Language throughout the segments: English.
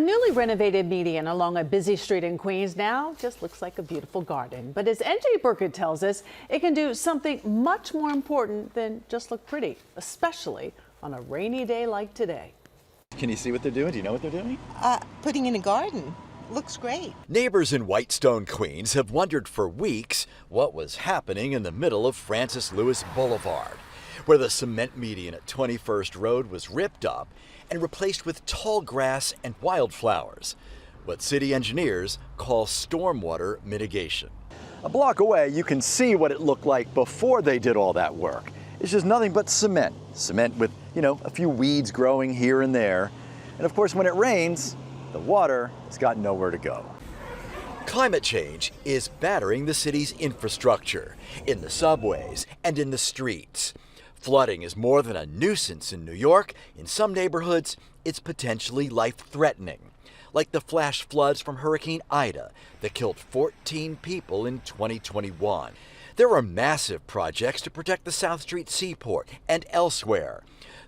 A newly renovated median along a busy street in Queens now just looks like a beautiful garden. But as NJ Burkett tells us, it can do something much more important than just look pretty, especially on a rainy day like today. Can you see what they're doing? Do you know what they're doing? Putting in a garden. Looks great. Neighbors in Whitestone, Queens have wondered for weeks what was happening in the middle of Francis Lewis Boulevard, where the cement median at 21st Road was ripped up and replaced with tall grass and wildflowers, what city engineers call stormwater mitigation. A block away, you can see what it looked like before they did all that work. It's just nothing but cement. Cement with, a few weeds growing here and there. And of course, when it rains, the water has got nowhere to go. Climate change is battering the city's infrastructure, in the subways and in the streets. Flooding is more than a nuisance in New York. In some neighborhoods, it's potentially life-threatening, like the flash floods from Hurricane Ida that killed 14 people in 2021. There are massive projects to protect the South Street Seaport and elsewhere.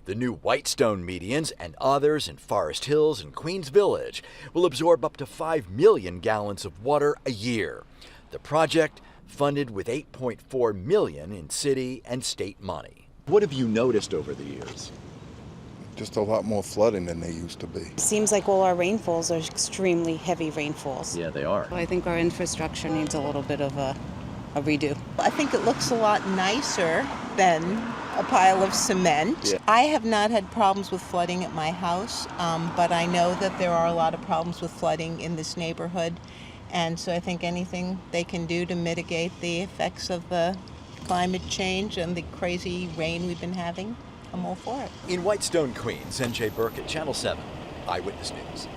The new Whitestone medians and others in Forest Hills and Queens Village will absorb up to 5 million gallons of water a year. The project funded with $8.4 million in city and state money. What have you noticed over the years? Just a lot more flooding than they used to be. It seems like all our rainfalls are extremely heavy rainfalls. Yeah, they are. I think our infrastructure needs a little bit of a redo. I think it looks a lot nicer than a pile of cement. Yeah. I have not had problems with flooding at my house, but I know that there are a lot of problems with flooding in this neighborhood. And so I think anything they can do to mitigate the effects of the climate change and the crazy rain we've been having, I'm all for it. In Whitestone, Queens, NJ Burkett, Channel 7, Eyewitness News.